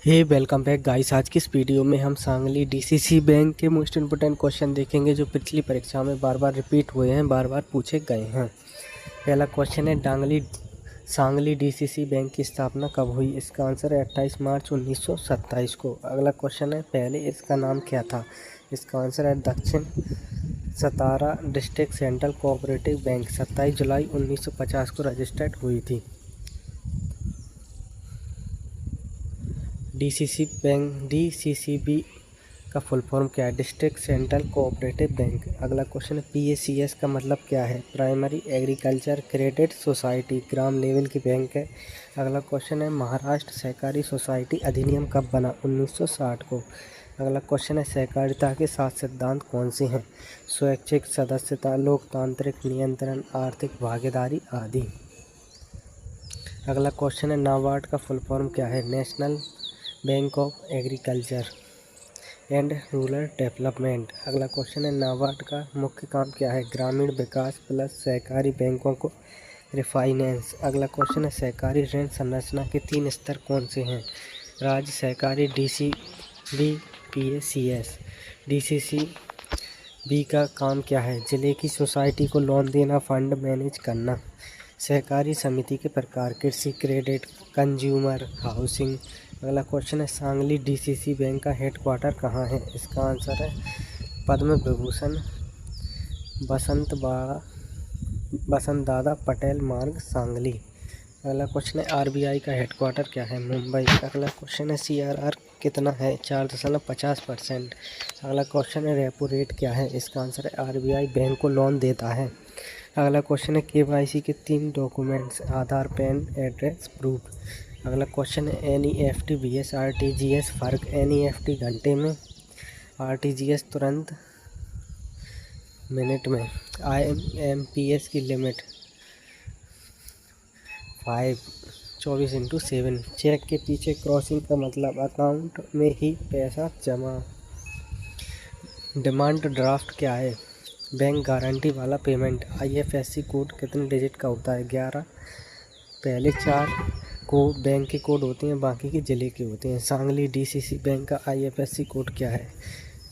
हे welcome back guys. आज की इस वीडियो में हम सांगली डीसीसी बैंक के मोस्ट इम्पोर्टेंट क्वेश्चन देखेंगे जो पिछली परीक्षा में बार बार रिपीट हुए हैं, बार बार पूछे गए हैं। पहला क्वेश्चन है सांगली डीसीसी बैंक की स्थापना कब हुई। इसका आंसर है 28 मार्च 1927 को। अगला क्वेश्चन है पहले इसका नाम क्या था। इसका आंसर है दक्षिण सतारा डिस्ट्रिक्ट सेंट्रल कोऑपरेटिव बैंक। 27 जुलाई 1950 को रजिस्टर्ड हुई थी। डीसीसीबी का फुल फॉर्म क्या है। District central cooperative bank. अगला क्वेश्चन है पीएसीएस का मतलब क्या है। प्राइमरी एग्रीकल्चर क्रेडिट सोसाइटी, ग्राम लेवल की बैंक है। अगला क्वेश्चन है महाराष्ट्र सहकारी सोसाइटी अधिनियम कब बना। 1960 को। अगला क्वेश्चन है सहकारिता के 7 सिद्धांत कौन से हैं। स्वैच्छिक सदस्यता, लोकतांत्रिक नियंत्रण, आर्थिक भागीदारी आदि। अगला क्वेश्चन है नाबार्ड का फुल फॉर्म क्या है। National bank of agriculture and rural development. अगला क्वेश्चन है नाबार्ड का मुख्य काम क्या है। ग्रामीण विकास प्लस सहकारी बैंकों को रिफाइनेंस। अगला क्वेश्चन है सहकारी ऋण संरचना के 3 स्तर कौन से हैं। राज्य सहकारी, डीसीबी, पीएसीएस। डीसीसीबी का काम क्या है। जिले की सोसाइटी को लोन देना, फंड मैनेज करना। सहकारी समिति के प्रकार कृषि क्रेडिट, कंज्यूमर, हाउसिंग। अगला क्वेश्चन है सांगली डीसीसी बैंक का हेडक्वार्टर कहाँ है। इसका आंसर है पद्म विभूषण बसंत दादा पटेल मार्ग, सांगली। अगला क्वेश्चन है आरबीआई का हेडक्वार्टर क्या है। मुंबई। अगला क्वेश्चन है सीआरआर कितना है। 4.50%। अगला क्वेश्चन है रेपो रेट क्या है। इसका आंसर है आरबीआई बैंक को लोन देता है। अगला क्वेश्चन है केवाईसी के 3 डॉक्यूमेंट्स, आधार, पैन, एड्रेस प्रूफ। अगला क्वेश्चन है एनईएफटी वीएस आरटीजीएस फ़र्क। एनईएफटी घंटे में, आरटीजीएस तुरंत मिनट में। आईएमपीएस की लिमिट 24/7। चेक के पीछे क्रॉसिंग का मतलब अकाउंट में ही पैसा जमा। डिमांड ड्राफ्ट क्या है। बैंक गारंटी वाला पेमेंट। आईएफएससी कोड कितने डिजिट का होता है। 11। पहले 4 को बैंक के कोड होते हैं, बाकी के ज़िले के होते हैं। सांगली डीसीसी बैंक का आईएफएससी कोड क्या है।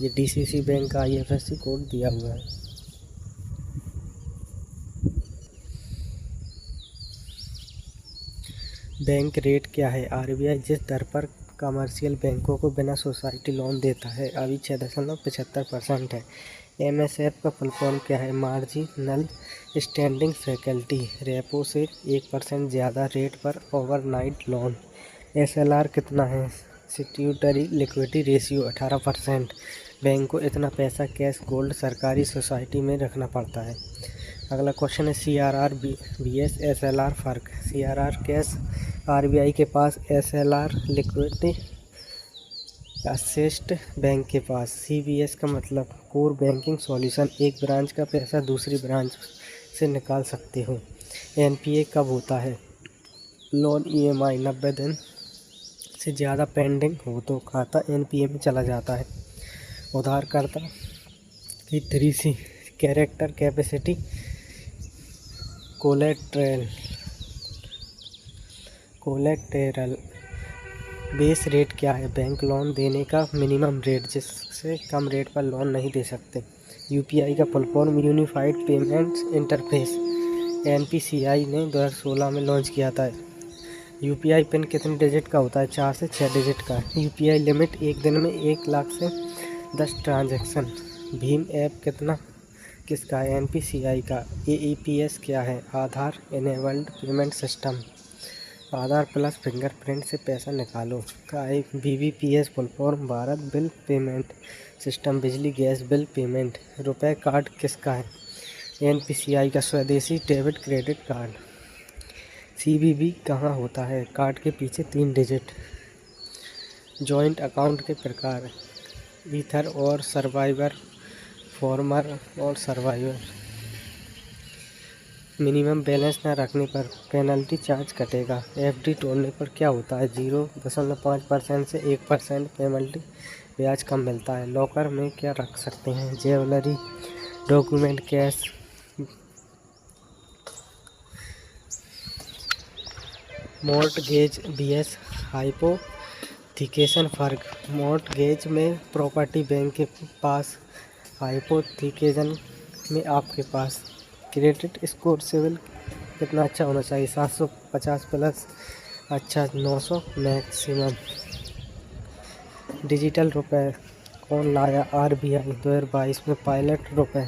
ये डीसीसी बैंक का आईएफएससी कोड दिया हुआ है। बैंक रेट क्या है। आरबीआई जिस दर पर कमर्शियल बैंकों को बिना सोसाइटी लोन देता है अभी 6.75% है। एमएसएफ का फुल फॉर्म क्या है। Marginal standing faculty. रेपो से 1% ज़्यादा रेट पर ओवरनाइट लोन। एसएलआर कितना है। Statutory liquidity ratio 18%। बैंक को इतना पैसा कैश, गोल्ड, सरकारी सोसाइटी में रखना पड़ता है। अगला क्वेश्चन है सीआरआर वीएस एसएलआर फ़र्क। सीआरआर कैश आरबीआई के पास, एसएलआर लिक्विडिटी असिस्ट बैंक के पास। सीबीएस का मतलब कोर बैंकिंग सॉल्यूशन, एक ब्रांच का पैसा दूसरी ब्रांच से निकाल सकते हो। एनपीए कब होता है। लोन ईएमआई 90 दिन से ज़्यादा पेंडिंग हो तो खाता एनपीए में चला जाता है। उधारकर्ता की 3C character capacity, collateral. Base rate क्या है। बैंक लोन देने का मिनिमम रेट, जिससे कम रेट पर लोन नहीं दे सकते। यूपीआई का full form unified payments interface. NPCI ने 2016 में लॉन्च किया था। यूपीआई पिन कितने डिजिट का होता है। 4 से 6 डिजिट का। यूपीआई लिमिट एक दिन में 1 लाख से 10 ट्रांजैक्शन। भीम ऐप किसका है। एनपीसीआई का। एईपीएस क्या है। आधार इनेबल्ड पेमेंट सिस्टम। आधार प्लस फिंगरप्रिंट से पैसा निकालो। BBPS full form Bharat bill payment system, बिजली गैस बिल पेमेंट। रुपए कार्ड किसका है। एनपीसीआई का स्वदेशी डेबिट क्रेडिट कार्ड। सीवीवी कहाँ होता है। कार्ड के पीछे 3 डिजिट। जॉइंट अकाउंट के प्रकार, ईथर और सर्वाइवर, फॉर्मर और सर्वाइवर। मिनिमम बैलेंस न रखने पर पेनल्टी चार्ज कटेगा। एफडी तोड़ने पर क्या होता है। 0.5% से 1% पेनल्टी, ब्याज कम मिलता है। लॉकर में क्या रख सकते हैं। Jewellery, document, cash. Mortgage BS hypothecation फर्क, मॉर्टगेज में प्रॉपर्टी बैंक के पास, हाइपोथिकेशन में आपके पास। क्रेडिट स्कोर सिविल कितना अच्छा होना चाहिए? 750 प्लस, अच्छा 900 मैक्सिमम। डिजिटल रुपए कौन लाया? RBI 2022 में पायलट रुपए।